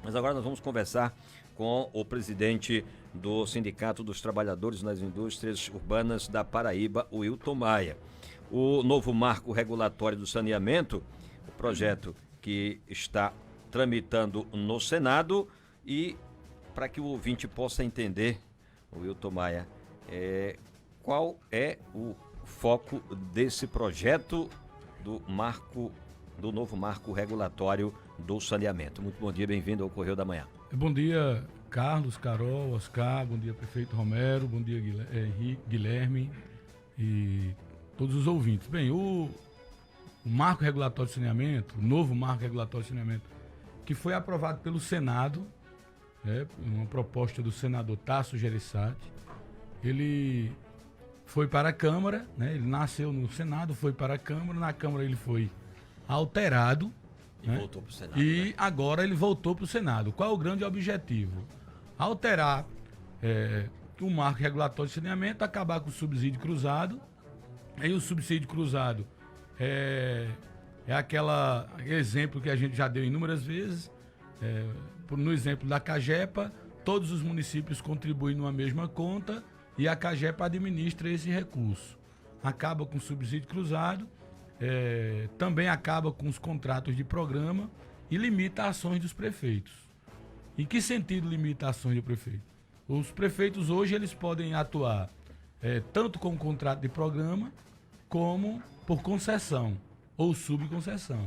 Mas agora nós vamos conversar com o presidente do Sindicato dos Trabalhadores nas Indústrias Urbanas da Paraíba, o Wilton Maia. O novo marco regulatório do saneamento, o projeto que está tramitando no Senado, e para que o ouvinte possa entender, o Wilton Maia, qual é o foco desse projeto do novo marco regulatório do saneamento. Muito bom dia, bem-vindo ao Correio da Manhã. Bom dia, Carlos, Carol, Oscar, bom dia, prefeito Romero, bom dia, Guilherme e todos os ouvintes. Bem, o marco regulatório de saneamento, o novo marco regulatório de saneamento, que foi aprovado pelo Senado, uma proposta do senador Tasso Gereissati, ele foi para a Câmara, ele nasceu no Senado, foi para a Câmara, na Câmara ele foi alterado, e voltou para o Senado. E agora ele voltou para o Senado. Qual é o grande objetivo? Alterar o marco regulatório de saneamento, acabar com o subsídio cruzado. Aí o subsídio cruzado é aquele exemplo que a gente já deu inúmeras vezes. No exemplo da Cagepa, todos os municípios contribuem numa mesma conta e a Cagepa administra esse recurso. Acaba com o subsídio cruzado. Também acaba com os contratos de programa e limita ações dos prefeitos. Em que sentido limita ações do prefeito? Os prefeitos hoje eles podem atuar tanto com contrato de programa como por concessão ou subconcessão.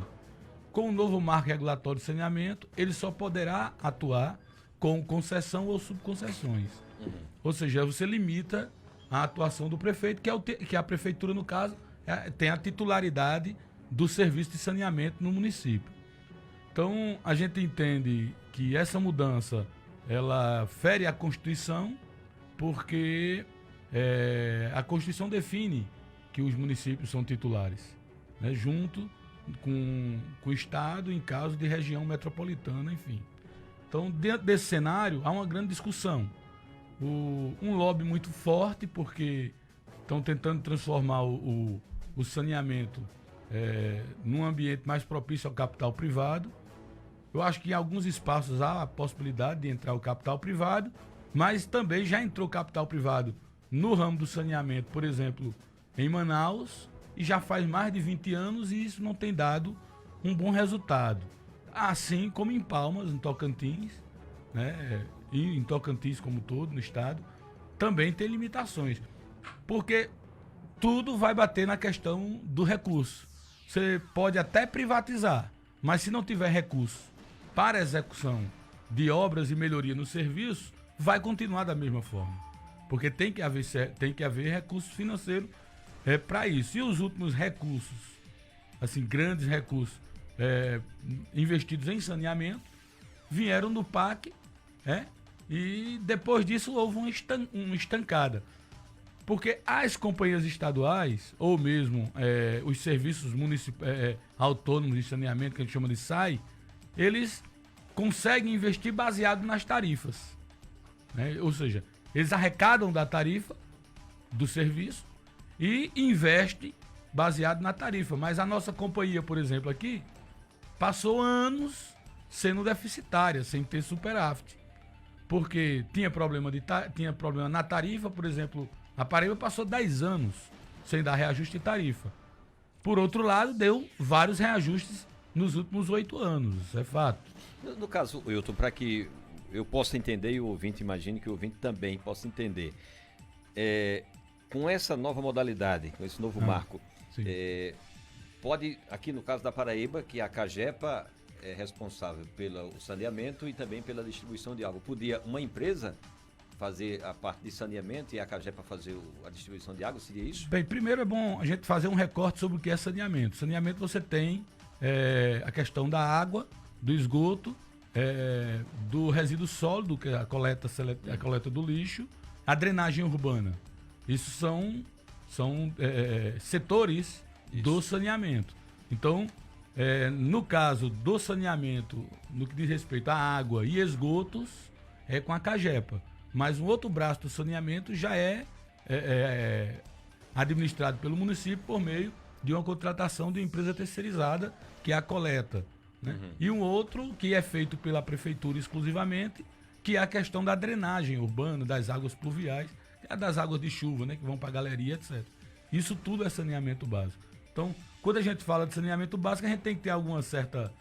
Com o novo marco regulatório de saneamento, ele só poderá atuar com concessão ou subconcessões. Ou seja, você limita a atuação do prefeito, que a prefeitura, no caso, tem a titularidade do serviço de saneamento no município. Então, a gente entende que essa mudança, ela fere a Constituição, porque a Constituição define que os municípios são titulares, junto com o Estado, em caso de região metropolitana, enfim. Então, dentro desse cenário, há uma grande discussão. Um lobby muito forte, porque estão tentando transformar o saneamento num ambiente mais propício ao capital privado. Eu acho que em alguns espaços há a possibilidade de entrar o capital privado, mas também já entrou capital privado no ramo do saneamento, por exemplo, em Manaus, e já faz mais de 20 anos e isso não tem dado um bom resultado. Assim como em Palmas, em Tocantins, e em Tocantins como todo, no estado, também tem limitações. Porque tudo vai bater na questão do recurso. Você pode até privatizar, mas se não tiver recurso para execução de obras e melhoria no serviço, vai continuar da mesma forma. Porque tem que haver recurso financeiro para isso. E os últimos recursos, assim, grandes recursos investidos em saneamento, vieram do PAC, e depois disso houve uma estancada. Porque as companhias estaduais, ou mesmo os serviços autônomos de saneamento, que a gente chama de SAI, eles conseguem investir baseado nas tarifas. Ou seja, eles arrecadam da tarifa do serviço e investem baseado na tarifa. Mas a nossa companhia, por exemplo, aqui, passou anos sendo deficitária, sem ter superávit. Porque tinha problema na tarifa, por exemplo. A Paraíba passou 10 anos sem dar reajuste de tarifa. Por outro lado, deu vários reajustes nos últimos 8 anos, isso é fato. No caso, Wilton, para que eu possa entender e o ouvinte, imagine que o ouvinte também possa entender, com essa nova modalidade, com esse novo marco, pode, aqui no caso da Paraíba, que a Cagepa é responsável pelo saneamento e também pela distribuição de água, podia uma empresa fazer a parte de saneamento e a Cagepa fazer a distribuição de água, seria isso? Bem, primeiro é bom a gente fazer um recorte sobre o que é saneamento. Saneamento você tem a questão da água, do esgoto, do resíduo sólido, que é a coleta do lixo, a drenagem urbana. Isso são setores do saneamento. Então, no caso do saneamento, no que diz respeito à água e esgotos, é com a Cagepa. Mas um outro braço do saneamento já é administrado pelo município por meio de uma contratação de uma empresa terceirizada, que é a coleta né? E um outro que é feito pela prefeitura exclusivamente, que é a questão da drenagem urbana, das águas pluviais, das águas de chuva, né, que vão para a galeria, etc. Isso tudo é saneamento básico. Então, quando a gente fala de saneamento básico, a gente tem que ter alguma certa...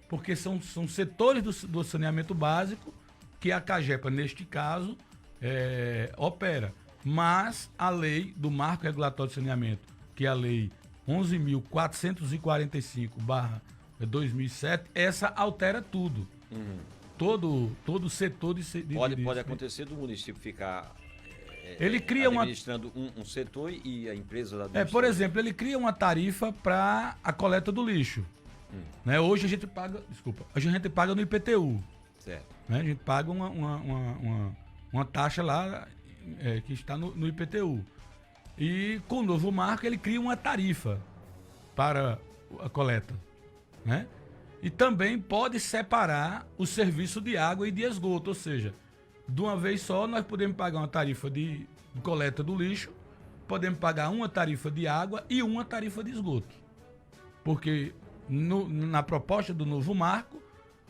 Porque são setores do saneamento básico que a Cagepa, neste caso, opera. Mas a lei do Marco Regulatório de Saneamento, que é a lei 11.445/2007, essa altera tudo. Todo o setor de Pode acontecer do município ficar ele cria administrando um setor e a empresa... por exemplo, ele cria uma tarifa para a coleta do lixo. Né? Hoje a gente paga no IPTU. Certo. Né? A gente paga uma taxa lá que está no IPTU. E com o novo marco ele cria uma tarifa para a coleta. Né? E também pode separar o serviço de água e de esgoto, ou seja, de uma vez só nós podemos pagar uma tarifa de coleta do lixo, podemos pagar uma tarifa de água e uma tarifa de esgoto. Porque na proposta do novo marco,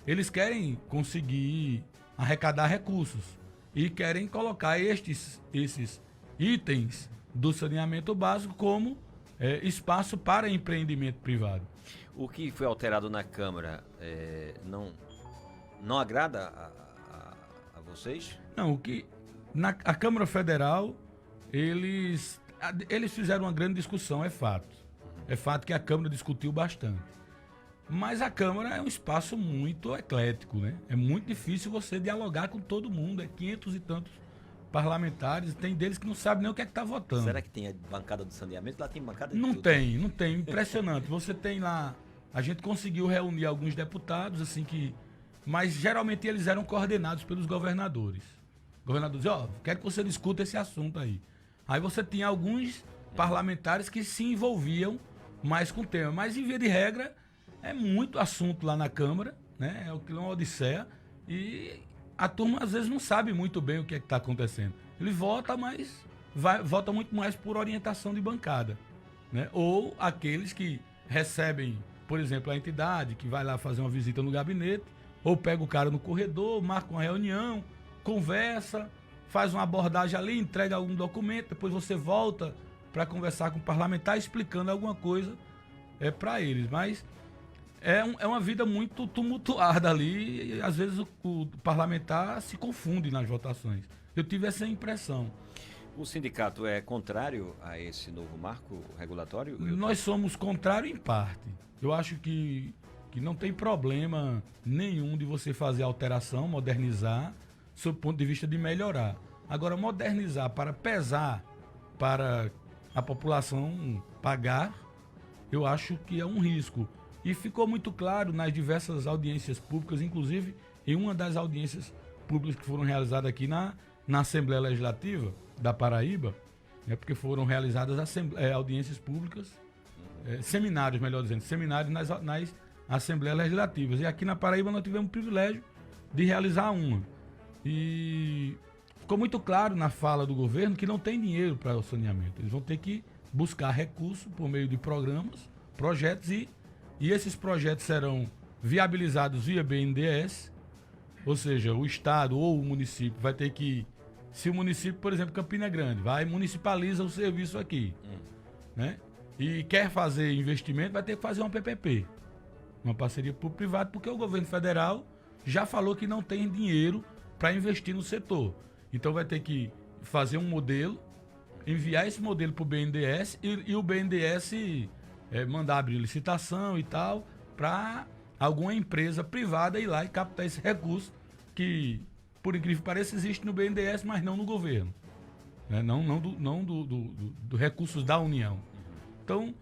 eles querem conseguir arrecadar recursos e querem colocar esses itens do saneamento básico como espaço para empreendimento privado. O que foi alterado na Câmara não agrada a vocês? Não, a Câmara Federal, eles fizeram uma grande discussão, é fato. É fato que a Câmara discutiu bastante. Mas a Câmara é um espaço muito eclético, né? É muito difícil você dialogar com todo mundo. É 500 e tantos parlamentares, tem deles que não sabem nem o que é que está votando. Será que tem a bancada do saneamento? Lá tem bancada de Não tudo. Não tem. Impressionante. Você tem lá... A gente conseguiu reunir alguns deputados, assim que... Mas geralmente eles eram coordenados pelos governadores. Governadores, quero que você discuta esse assunto aí. Aí você tinha alguns parlamentares que se envolviam mais com o tema. Mas, em via de regra, é muito assunto lá na Câmara, né? É uma odisseia. E a turma, às vezes, não sabe muito bem o que é que está acontecendo. Ele vota, mas vota muito mais por orientação de bancada, né? Ou aqueles que recebem, por exemplo, a entidade, que vai lá fazer uma visita no gabinete, ou pega o cara no corredor, marca uma reunião, conversa, faz uma abordagem ali, entrega algum documento, depois você volta para conversar com o parlamentar explicando alguma coisa para eles. Mas é uma vida muito tumultuada ali e às vezes o parlamentar se confunde nas votações. Eu tive essa impressão. O sindicato é contrário a esse novo marco regulatório? Nós somos contrário em parte. Eu acho que não tem problema nenhum de você fazer alteração, modernizar, sob o ponto de vista de melhorar. Agora, modernizar para pesar, para a população pagar, eu acho que é um risco. E ficou muito claro nas diversas audiências públicas, inclusive em uma das audiências públicas que foram realizadas aqui na Assembleia Legislativa da Paraíba, porque foram realizadas audiências públicas, seminários, melhor dizendo, seminários nas Assembleias Legislativas. E aqui na Paraíba nós tivemos o privilégio de realizar uma. E ficou muito claro na fala do governo que não tem dinheiro para o saneamento. Eles vão ter que buscar recursos por meio de programas, projetos, e esses projetos serão viabilizados via BNDES, ou seja, o Estado ou o município vai ter que... Se o município, por exemplo, Campina Grande, vai e municipaliza o serviço aqui, né? E quer fazer investimento, vai ter que fazer uma PPP, uma parceria público-privada, porque o governo federal já falou que não tem dinheiro para investir no setor. Então vai ter que fazer um modelo, enviar esse modelo para o BNDES e o BNDES mandar abrir licitação e tal, para alguma empresa privada ir lá e captar esse recurso que, por incrível que pareça, existe no BNDES, mas não no governo, né? Não do recursos da União. Então,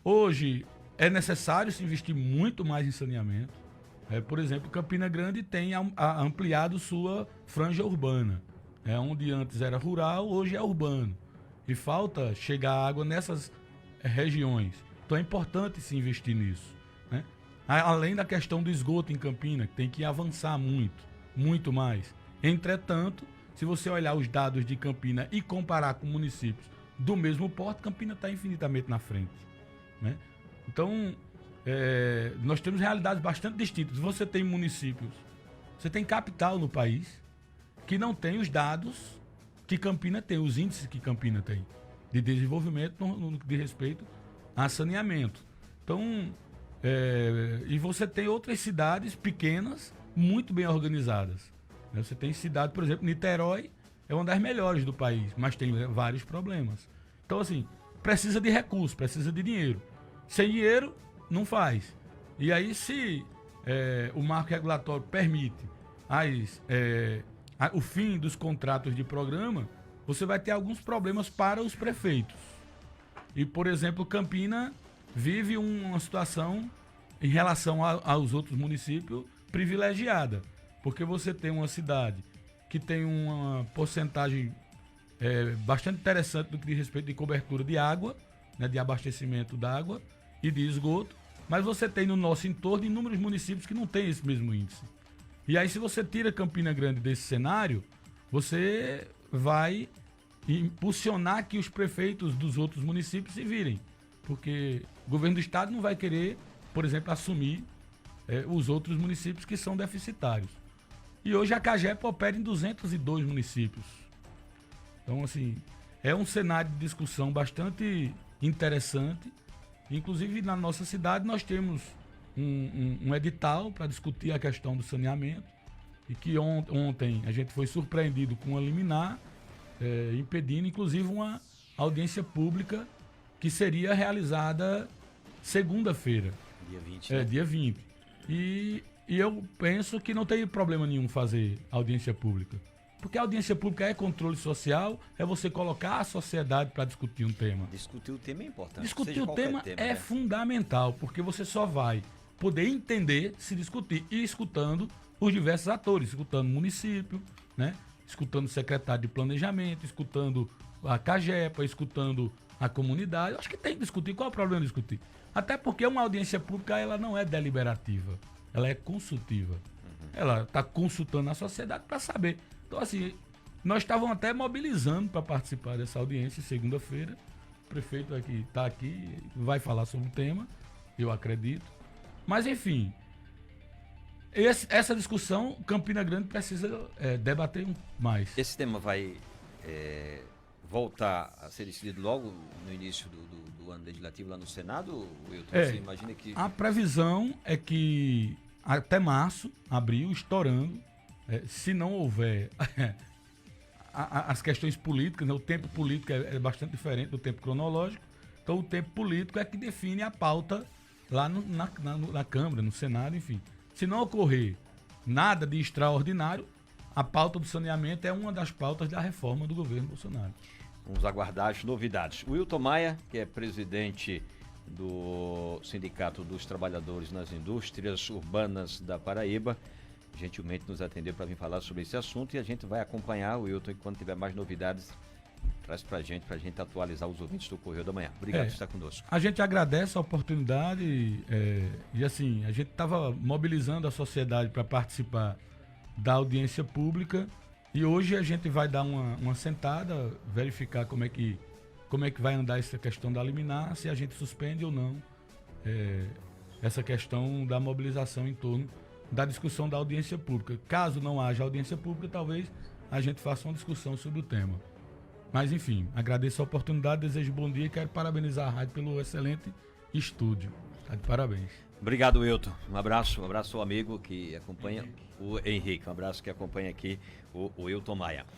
hoje é necessário se investir muito mais em saneamento. Por exemplo, Campina Grande tem ampliado sua franja urbana. Onde antes era rural, hoje é urbano. E falta chegar água nessas regiões. Então é importante se investir nisso, né? Além da questão do esgoto em Campina, que tem que avançar muito mais. Entretanto, se você olhar os dados de Campina e comparar com municípios do mesmo porte, Campina está infinitamente na frente, né? Então, nós temos realidades bastante distintas. Você tem municípios, você tem capital no país que não tem os dados que Campina tem, os índices que Campina tem de desenvolvimento no que diz respeito a saneamento. Então, e você tem outras cidades pequenas, muito bem organizadas. Você tem cidade, por exemplo, Niterói é uma das melhores do país, mas tem vários problemas. Então, assim, precisa de recursos, precisa de dinheiro. Sem dinheiro, não faz. E aí, se o marco regulatório permite o fim dos contratos de programa, você vai ter alguns problemas para os prefeitos. E, por exemplo, Campina vive uma situação em relação aos outros municípios privilegiada, porque você tem uma cidade que tem uma porcentagem bastante interessante no que diz respeito de cobertura de água, né, de abastecimento d'água e de esgoto, mas você tem no nosso entorno inúmeros municípios que não têm esse mesmo índice. E aí, se você tira Campina Grande desse cenário, você vai impulsionar que os prefeitos dos outros municípios se virem, porque o governo do estado não vai querer, por exemplo, assumir os outros municípios que são deficitários. E hoje a CAGEP opera em 202 municípios. Então, assim, é um cenário de discussão bastante interessante. Inclusive, na nossa cidade, nós temos um edital para discutir a questão do saneamento, e que ontem a gente foi surpreendido com uma liminar, impedindo, inclusive, uma audiência pública que seria realizada segunda-feira. Dia 20. Né? Dia 20. E eu penso que não tem problema nenhum fazer audiência pública. Porque a audiência pública é controle social, é você colocar a sociedade para discutir um tema. Discutir o tema é importante. Discutir o tema é fundamental, porque você só vai poder entender se discutir. E escutando os diversos atores, escutando o município, né? Escutando o secretário de planejamento, escutando a CAGEPA, escutando a comunidade. Eu acho que tem que discutir. Qual é o problema de discutir? Até porque uma audiência pública ela não é deliberativa, ela é consultiva. Ela está consultando a sociedade para saber. Então, assim, nós estávamos até mobilizando para participar dessa audiência segunda-feira. O prefeito está aqui, vai falar sobre o tema, eu acredito. Mas, enfim, essa discussão, Campina Grande precisa debater mais. Esse tema vai voltar a ser decidido logo no início do ano legislativo lá no Senado, Wilton? Você imagina que... A previsão é que até março, abril, estourando, se não houver as questões políticas, né, o tempo político é bastante diferente do tempo cronológico, então o tempo político é que define a pauta lá na Câmara, no Senado, enfim. Se não ocorrer nada de extraordinário, a pauta do saneamento é uma das pautas da reforma do governo Bolsonaro. Vamos aguardar as novidades. O Wilton Maia, que é presidente do Sindicato dos Trabalhadores nas Indústrias Urbanas da Paraíba, gentilmente nos atendeu para vir falar sobre esse assunto, e a gente vai acompanhar o Wilton, e quando tiver mais novidades, traz para a gente atualizar os ouvintes do Correio da Manhã. Obrigado por estar conosco. A gente agradece a oportunidade e assim, a gente estava mobilizando a sociedade para participar da audiência pública, e hoje a gente vai dar uma sentada, verificar como é que vai andar essa questão da liminar, se a gente suspende ou não essa questão da mobilização em torno da discussão da audiência pública. Caso não haja audiência pública, talvez a gente faça uma discussão sobre o tema. Mas, enfim, agradeço a oportunidade, desejo bom dia e quero parabenizar a rádio pelo excelente estúdio. Tá de parabéns. Obrigado, Wilton. Um abraço ao amigo que acompanha o Henrique. Um abraço que acompanha aqui o Wilton Maia.